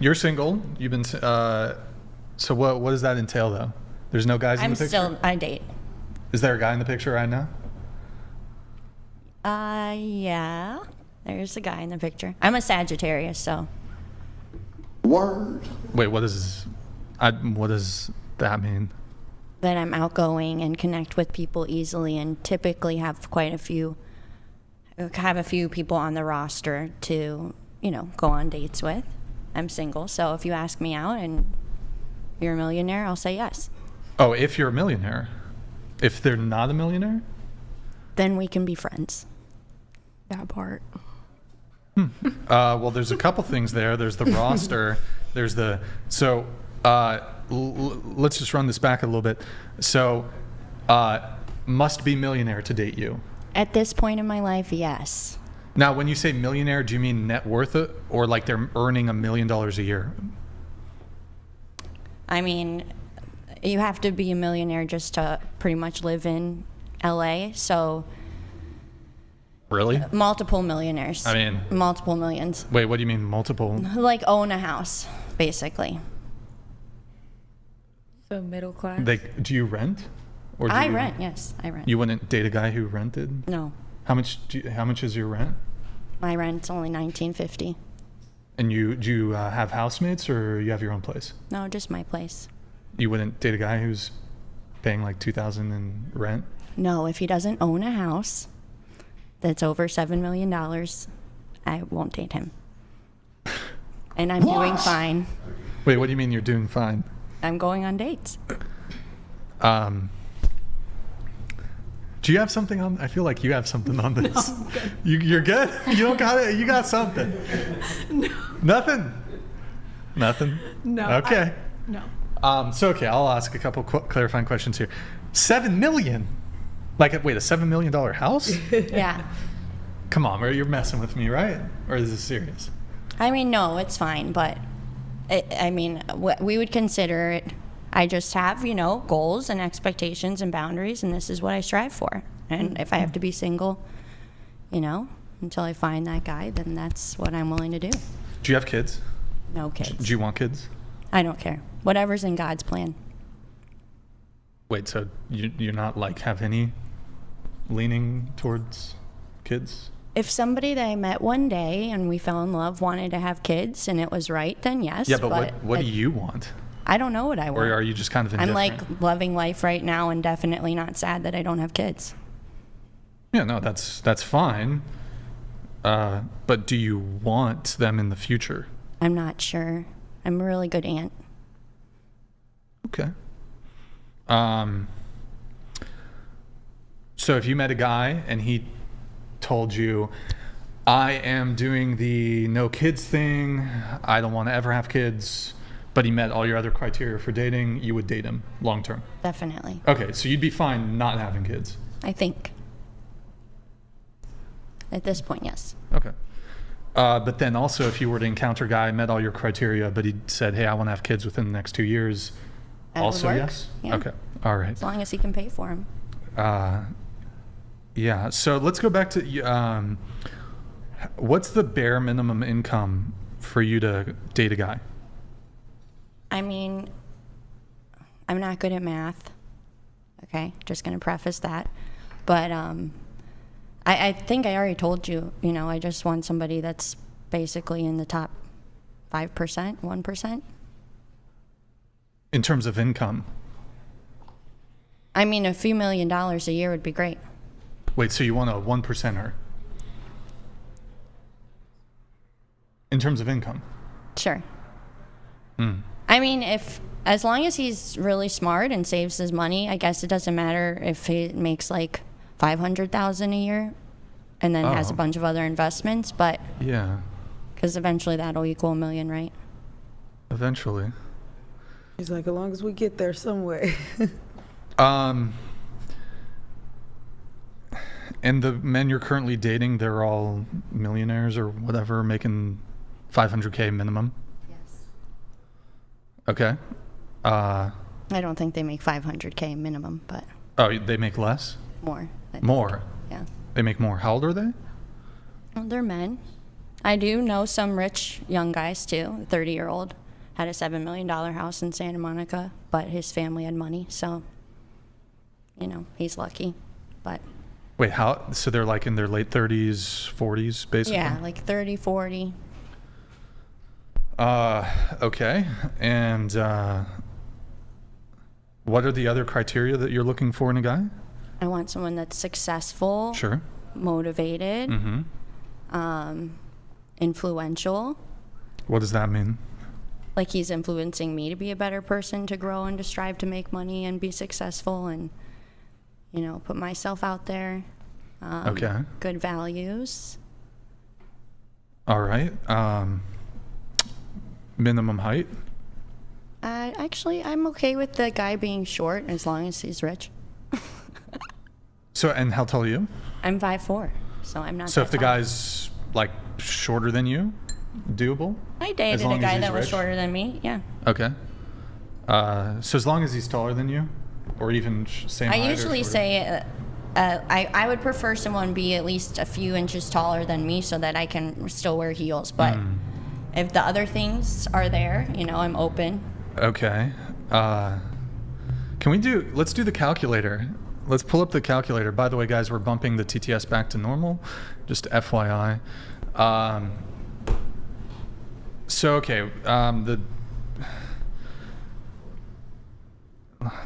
You're single. You've been. So what does that entail, though? There's no guys in the picture? I date. Is there a guy in the picture right now? Yeah. There's a guy in the picture. I'm a Sagittarius, so. Word. Wait, what does that mean? That I'm outgoing and connect with people easily and typically have a few people on the roster to, go on dates with. I'm single, so if you ask me out and you're a millionaire, I'll say yes. Oh, if you're a millionaire. If they're not a millionaire? Then we can be friends. That part. Well, there's a couple things there. There's the roster. There's the... So, let's just run this back a little bit. So, must be millionaire to date you. At this point in my life, yes. Now, when you say millionaire, do you mean net worth it, or like they're earning $1 million a year? I mean, you have to be a millionaire just to pretty much live in LA, so... Really? Multiple millionaires. I mean... Multiple millions. Wait, what do you mean multiple? Like own a house, basically. So middle class? Do you rent? Or I rent, yes, I rent. You wouldn't date a guy who rented? No. How much is your rent? My rent's only $19.50. And do you have housemates, or you have your own place? No, just my place. You wouldn't date a guy who's paying like $2,000 in rent? No, if he doesn't own a house that's over $7 million, I won't date him. And I'm doing fine. Wait, what do you mean you're doing fine? I'm going on dates. Do you have something on? I feel like you have something on this. No, I'm good. You're good? You don't got it? You got something? No. Nothing? No. Okay. No. Okay, I'll ask a couple clarifying questions here. $7 million? Wait, a $7 million house? Yeah. Come on, you're messing with me, right? Or is this serious? I mean, no, it's fine, but we would consider it. I just have, goals and expectations and boundaries, and this is what I strive for. And if I have to be single, until I find that guy, then that's what I'm willing to do. Do you have kids? No kids. Do you want kids? I don't care. Whatever's in God's plan. Wait, so you're not have any leaning towards kids? If somebody that I met one day and we fell in love wanted to have kids and it was right, then yes. Yeah, but what do you want? I don't know what I want. Or are you just kind of indifferent? I'm loving life right now and definitely not sad that I don't have kids. Yeah, no, that's fine. But do you want them in the future? I'm not sure. I'm a really good aunt. Okay. So if you met a guy and he told you, I am doing the no kids thing, I don't want to ever have kids, but he met all your other criteria for dating, you would date him long term? Definitely. Okay, so you'd be fine not having kids? I think. At this point, yes. Okay. But then also, if you were to encounter a guy, met all your criteria, but he said, hey, I want to have kids within the next 2 years, That also would work. yes? Yeah. Okay, all right. As long as he can pay for them. Yeah, so let's go back to, what's the bare minimum income for you to date a guy? I mean, I'm not good at math. Okay, just going to preface that. But I think I already told you, I just want somebody that's basically in the top 5%, 1%. In terms of income? I mean, a few $1 million a year would be great. Wait, so you want a 1%er? In terms of income? Sure. Mm. I mean, as long as he's really smart and saves his money, I guess it doesn't matter if he makes like $500,000 a year and then has a bunch of other investments, but yeah, because eventually that'll equal $1 million, right? Eventually. He's like, as long as we get there some way. And the men you're currently dating, they're all millionaires or whatever, making $500K minimum? Yes. Okay. I don't think they make $500K minimum, but Oh, they make less? more. I think. More? Yeah. They make more. How old are they? Well, they're men. I do know some rich young guys too. 30-year-old had a $7 million house in Santa Monica, but his family had money, so he's lucky. But Wait, how? So they're like in their late 30s, 40s, basically? yeah, like 30, 40. Okay. And what are the other criteria that you're looking for in a guy? I want someone that's successful, Sure. motivated, influential. What does that mean? Like he's influencing me to be a better person, to grow and to strive to make money and be successful and, put myself out there. Okay. Good values. All right. Minimum height? Actually, I'm okay with the guy being short as long as he's rich. So, and how tall are you? I'm 5'4", so I'm not So that if the tall. guy's like shorter than you, doable? I as dated long a as guy he's that was rich? shorter than me, yeah. Okay. So as long as he's taller than you, or even same height I or usually shorter? say I would prefer someone be at least a few inches taller than me so that I can still wear heels. But if the other things are there, I'm open. Okay. Let's do the calculator. Let's pull up the calculator. By the way, guys, we're bumping the TTS back to normal. Just FYI.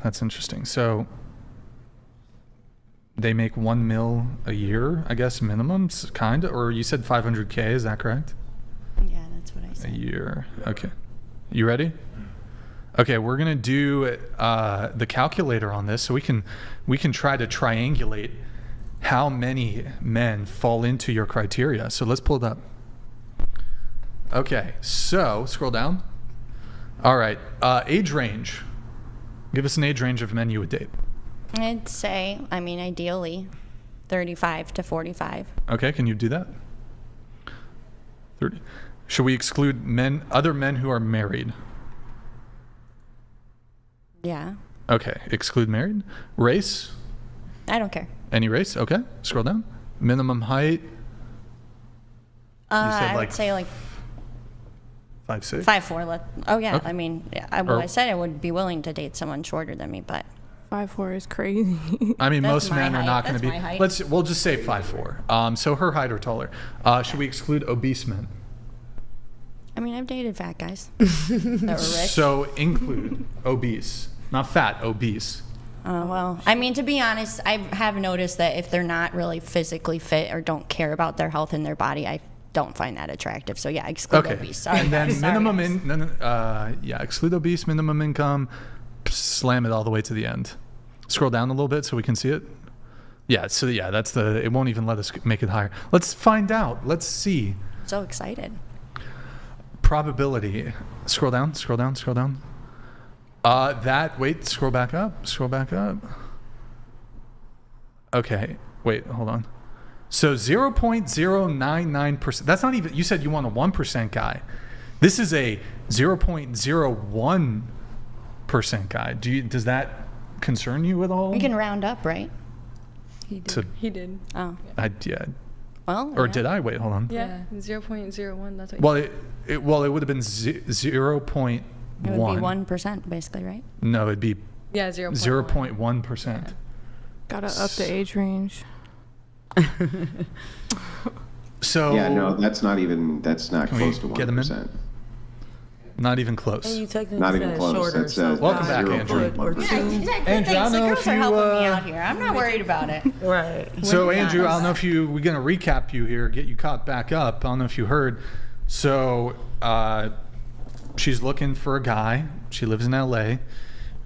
That's interesting. So they make $1 million a year, I guess, minimum, kind of, or you said 500K, is that correct? Yeah, that's what I A said. year. Okay. You ready? Okay, we're gonna do the calculator on this, so we can try to triangulate how many men fall into your criteria. So let's pull it up. Okay, so scroll down. All right, age range. Give us an age range of men you would date. I'd say, ideally, 35 to 45. Okay, can you do that? 30. Should we exclude other men who are married? Yeah, Okay, exclude married. Race? I don't care. Any race? Okay, scroll down. Minimum height? I would say like 5'6"? 5'4". Oh yeah, Okay. I said I would be willing to date someone shorter than me, but 5'4" is crazy. I mean, That's most my men are height. not going to That's be. my height. We'll just say 5'4". So her height or taller. Should we exclude obese men? I've dated fat guys that were rich. So include obese, not fat, obese. To be honest, I have noticed that if they're not really physically fit or don't care about their health and their body, I don't find that attractive. So yeah, exclude Okay. obese. Sorry, And then guys. Sorry, minimum guys. exclude obese, minimum income, slam it all the way to the end. Scroll down a little bit so we can see it. Yeah, so yeah, it won't even let us make it higher. Let's find out. Let's see. So excited. Probability. Scroll down. Scroll back up. Okay, wait, hold on. So 0.099%. That's not even, you said you want a 1% guy. This is a 0.01% guy. Does that concern you at all? We can round up, right? He did. To- He did. Oh, Yeah. well. Or yeah. did I? Wait, hold on. Yeah, 0.01. That's what. Well, it would have been 0.1. It would be 1%, basically, right? No, it'd be yeah, 0.1. 0.1%. Gotta up the age range. So Yeah, no, that's not Can we close to get 'em in? 1%. not even close. And you technically Not even said close. shorter, That so says Welcome back, 0.1%. Andrew. Or two. Andrew, I Thanks. don't The know girls if are you, helping me out here. I'm not worried about it. Right. So We're Andrew, I don't honest. know if we're gonna recap you here, get you caught back up. I don't know if you heard. So she's looking for a guy. She lives in LA.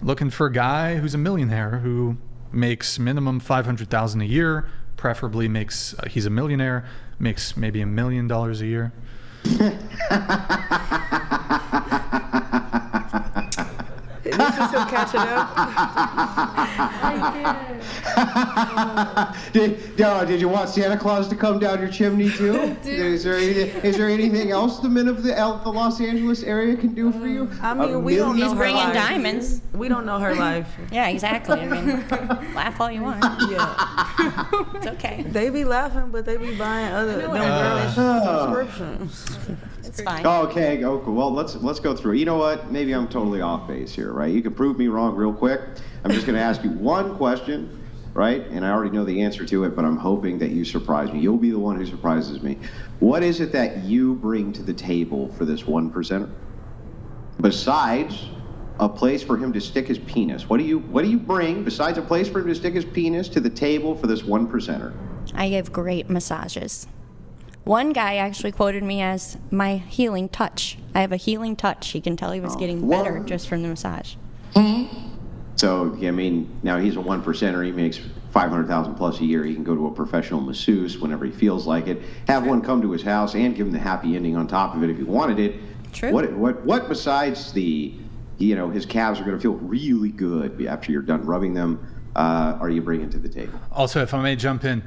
Looking for a guy who's a millionaire who makes minimum $500,000 a year. Preferably he's a millionaire, makes maybe $1 million a year. This is some catch it up. Did you want Santa Claus to come down your chimney too? Is there anything else the men of the Los Angeles area can do for you? I mean, we don't know He's her bringing life. diamonds. We don't know her life. Yeah, exactly. I mean, laugh all you want. Yeah. It's okay. They be laughing, but they be buying other them girlish subscriptions. It's fine. Okay, cool. Well, let's go through. You know what? Maybe I'm totally off base here, right? You can prove me wrong real quick. I'm just going to ask you one question, right? And I already know the answer to it, but I'm hoping that you surprise me. You'll be the one who surprises me. What is it that you bring to the table for this 1%er? Besides a place for him to stick his penis, what do you bring besides a place for him to stick his penis to the table for this 1%er? I give great massages. One guy actually quoted me as my healing touch. I have a healing touch. He can tell he was getting better just from the massage. So, I mean, now he's a 1%er. He makes $500,000 plus a year. He can go to a professional masseuse whenever he feels like it. Have one come to his house and give him the happy ending on top of it if he wanted it. True. What besides the, his calves are going to feel really good after you're done rubbing them, are you bringing to the table? Also, if I may jump in,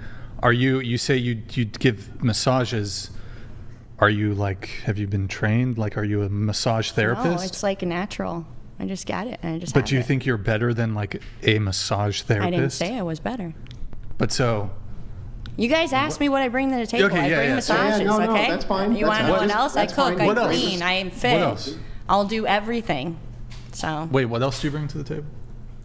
you say you give massages. Are you have you been trained? Are you a massage therapist? No, it's like natural. I just got it and I just But have do you it. think you're better than a massage therapist? I didn't say I was better. But so, You guys asked me what I bring to the table. Okay, I yeah, bring yeah. massages, Yeah, no, okay? that's fine. You That's want to know fine. what else? I That's cook, fine. I What else? clean, I am fit. else? I'll do everything. So wait, what else do you bring to the table?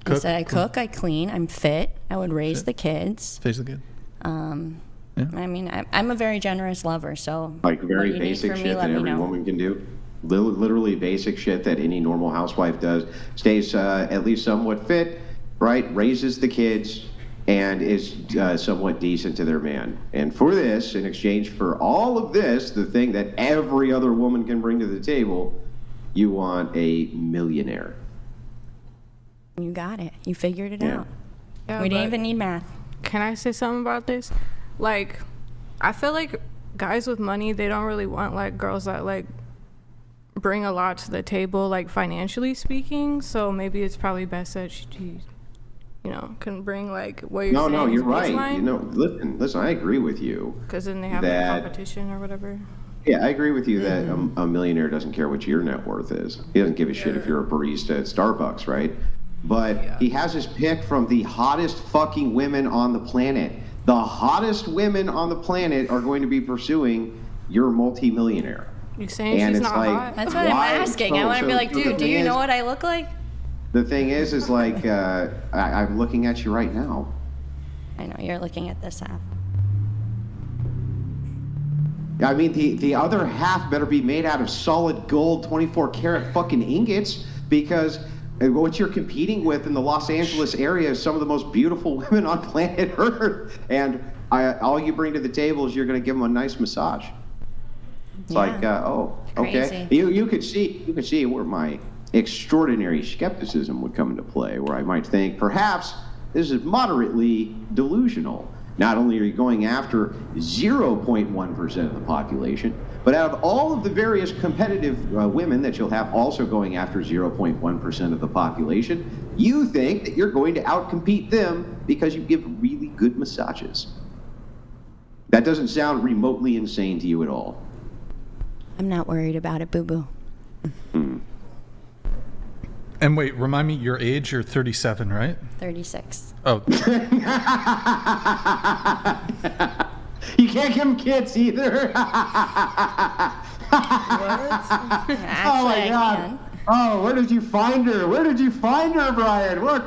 I said I cook, I clean, I'm fit. I would raise the kids. Face the kid. I mean, I'm a very generous lover, so Like what very you need basic from me, shit let that me every know. woman can do. Literally basic shit that any normal housewife does. Stays at least somewhat fit, right? Raises the kids and is somewhat decent to their man. And for this, in exchange for all of this, the thing that every other woman can bring to the table, you want a millionaire. You got it. You figured it Yeah. out. Yeah, We didn't but even need math. Can I say something about this? I feel like guys with money, they don't really want girls that bring a lot to the table, financially speaking. So maybe it's probably best that she can bring what you're saying. No, is you're right. baseline. Listen, I agree with you. Because then they have that- competition or whatever. Yeah, I agree with you that a millionaire doesn't care what your net worth is. He doesn't give a shit if you're a barista at Starbucks, right? But he has his pick from the hottest fucking women on the planet. The hottest women on the planet are going to be pursuing your multimillionaire. You saying And she's it's not like- hot? That's what Why? I'm asking. I want to be like, So the dude, do thing you is- know what I look like? The thing is I'm looking at you right now. I know, you're looking at this app. I mean, the other half better be made out of solid gold, 24 karat fucking ingots, because what you're competing with in the Los Angeles area is some of the most beautiful women on planet Earth. And all you bring to the table is you're going to give them a nice massage. It's okay. Crazy. You could see where my extraordinary skepticism would come into play, where I might think perhaps this is moderately delusional. Not only are you going after 0.1% of the population, but out of all of the various competitive women that you'll have also going after 0.1% of the population, you think that you're going to outcompete them because you give really good massages. That doesn't sound remotely insane to you at all. I'm not worried about it, boo-boo. And wait, remind me your age. You're 37, right? 36. Oh, You can't give them kids either. Actually, Oh my I God. can. Oh, where did you find her? Where did you find her, Brian? What?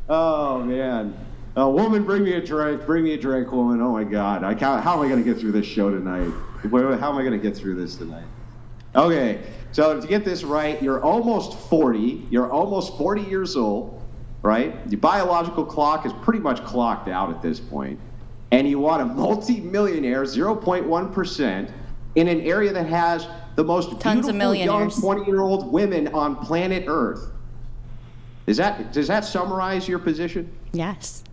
Oh man. Woman, bring me a drink. Bring me a drink, woman. Oh my God. How am I going to get through this show tonight? How am I going to get through this tonight? Okay. So to get this right, you're almost 40. You're almost 40 years old, right? Your biological clock is pretty much clocked out at this point. And you want a multi-millionaire, 0.1%, in an area that has the most Tons of beautiful young millionaires. 20-year-old women on planet Earth. Does that summarize your position? Yes.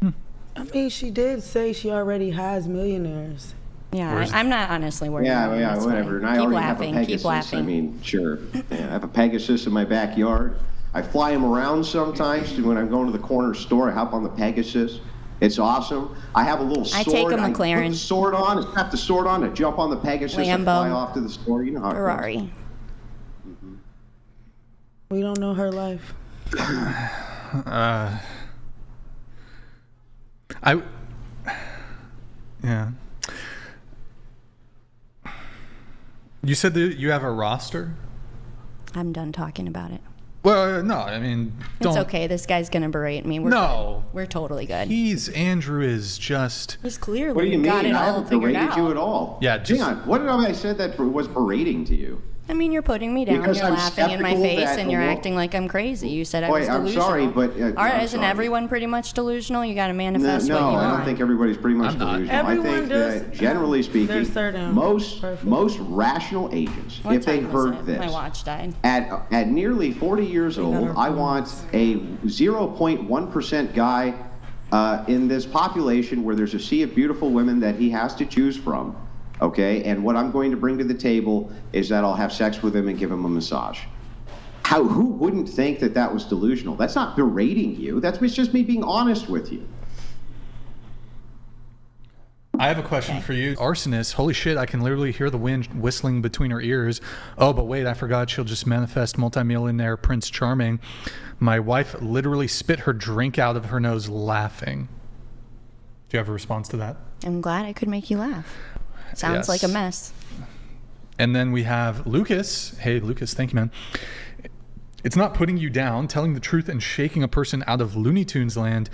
I mean, she did say she already has millionaires. Yeah, I'm not honestly worried. Yeah, whatever. And I keep already laughing, have a Pegasus. keep laughing. I mean, sure. Yeah, I have a Pegasus in my backyard. I fly him around sometimes. When I'm going to the corner store, I hop on the Pegasus. It's awesome. I have a little sword. I take a McLaren. I put the sword on, strap the sword on, I jump on the Pegasus and fly off to the store. You know how it goes. Ferrari. We don't know her life. Yeah. You said that you have a roster? I'm done talking about it. Well, no, I mean, don't. It's okay. This guy's gonna berate me. We're No. good. We're totally good. Andrew is just. He's clearly What do you mean? got it I all haven't figured berated out. you at all. Yeah, just. Hang on. What did I say that was berating to you? I mean, you're putting me down. Because You're I'm laughing in my skeptical face, that and the you're world- acting like I'm crazy. You said I Wait, was I'm delusional. sorry, but, All right, I'm isn't sorry. everyone pretty much delusional? You got to manifest what you No, want. I don't think everybody's pretty much I'm not. delusional. Everyone I think does, that, generally speaking, there's certain most perfect. rational agents, What if they time was heard it? this, My watch died. at nearly 40 years old, I want a 0.1% guy in this population where there's a sea of beautiful women that he has to choose from, okay? And what I'm going to bring to the table is that I'll have sex with him and give him a massage. Who wouldn't think that that was delusional? That's not berating you. It's just me being honest with you. I have a question for you. Arsonist, holy shit, I can literally hear the wind whistling between her ears. Oh, but wait, I forgot she'll just manifest multimillionaire Prince Charming. My wife literally spit her drink out of her nose laughing. Do you have a response to that? I'm glad I could make you laugh. Sounds Yes. like a mess. And then we have Lucas. Hey, Lucas, thank you, man. It's not putting you down. Telling the truth and shaking a person out of Looney Tunes land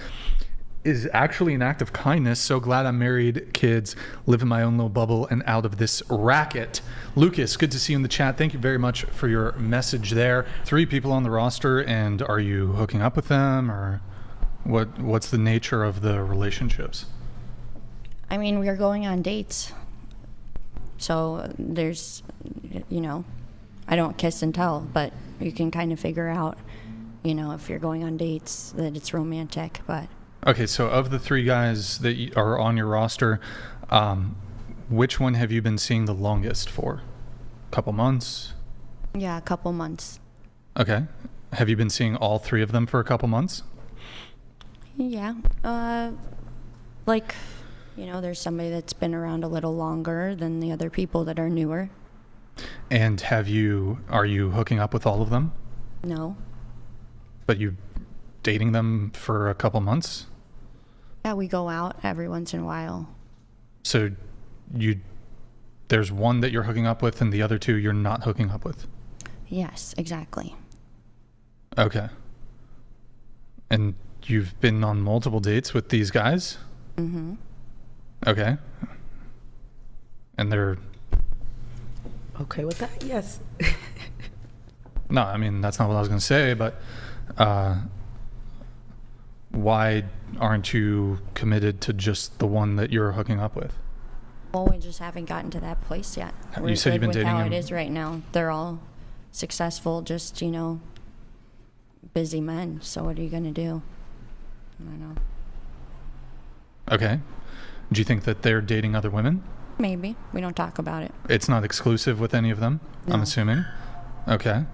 is actually an act of kindness. So glad I'm married, kids, live in my own little bubble and out of this racket. Lucas, good to see you in the chat. Thank you very much for your message there. 3 people on the roster, and are you hooking up with them, or what's the nature of the relationships? I mean, we're going on dates. So there's, I don't kiss and tell, but you can kind of figure out, if you're going on dates, that it's romantic, but. Okay, so of the 3 guys that are on your roster, which one have you been seeing the longest for? Couple months? Yeah, a couple months. Okay. Have you been seeing all 3 of them for a couple months? Yeah. There's somebody that's been around a little longer than the other people that are newer. And are you hooking up with all of them? No. But you dating them for a couple months? Yeah, we go out every once in a while. So there's one that you're hooking up with and the other 2 you're not hooking up with? Yes, exactly. Okay. And you've been on multiple dates with these guys? Mm-hmm. Okay. And they're... Okay with that? Yes. No, I mean, that's not what I was going to say, but why aren't you committed to just the one that you're hooking up with? Well, we just haven't gotten to that place yet. You said you've been dating how him. it is right now. They're all successful, just, busy men. So what are you going to do? I don't know. Okay. Do you think that they're dating other women? Maybe. We don't talk about it. It's not exclusive with any of them, I'm No. assuming. Okay.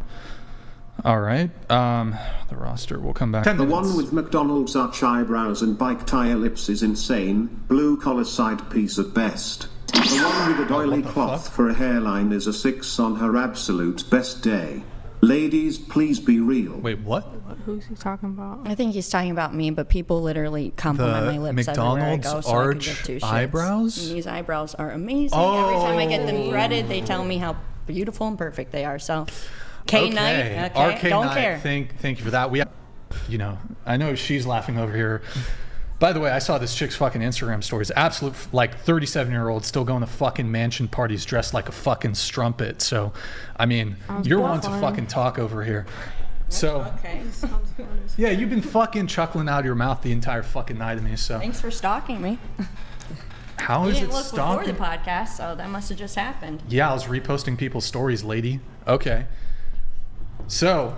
All right. The roster, we'll come back. 10 The minutes. one with McDonald's arch eyebrows and bike tie lips is insane. Blue collar side piece at best. The one with a doily the cloth fuck? for a hairline is a 6 on her absolute best day. Ladies, please be real. Wait, what? Who's he talking about? I think he's talking about me, but people literally compliment The my lips everywhere I McDonald's go, so I could give arch 2 shits. eyebrows? And these eyebrows are amazing. Every time I get them Oh. threaded, they tell me how beautiful and perfect they are. So, K-Night, RK don't Knight, care. Thank you for that. I know she's laughing over here. By the way, I saw this chick's fucking Instagram stories. Absolute, 37-year-old still going to fucking mansion parties dressed like a fucking strumpet. So, I mean, you're one to fun. fucking talk over here. So, Okay. yeah, you've been fucking chuckling out of your mouth the entire fucking night of me. So, Thanks for stalking me. how You is didn't it look stalking? before the podcast, so that must have just happened. Yeah, I was reposting people's stories, lady. Okay. So,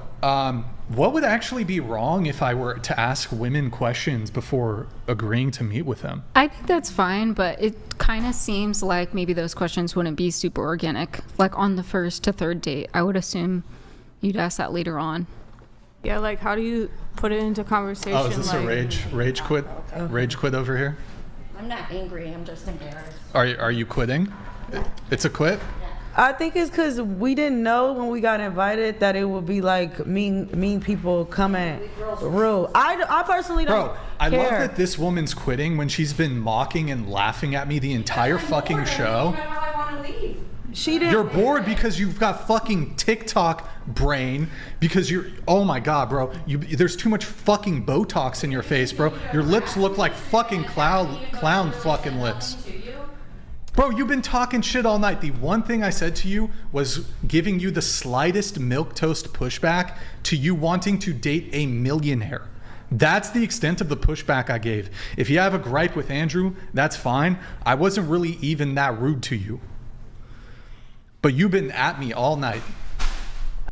what would actually be wrong if I were to ask women questions before agreeing to meet with them? I think that's fine, but it kind of seems like maybe those questions wouldn't be super organic. Like on the first to third date, I would assume you'd ask that later on. Yeah, like how do you put it into conversation? Oh, is this like, a rage quit? Rage quit over here? I'm not angry. I'm just embarrassed. Are you quitting? It's a quit? I think it's because we didn't know when we got invited that it would be like mean people coming rude. I personally don't Bro, I love care. that this woman's quitting when she's been mocking and laughing at me the entire fucking show. She didn't. You're bored because you've got fucking TikTok brain because you're, oh my God, bro. There's too much fucking Botox in your face, bro. Your lips look like fucking clown fucking lips. Bro, you've been talking shit all night. The one thing I said to you was giving you the slightest milquetoast pushback to you wanting to date a millionaire. That's the extent of the pushback I gave. If you have a gripe with Andrew, that's fine. I wasn't really even that rude to you. But you've been at me all night.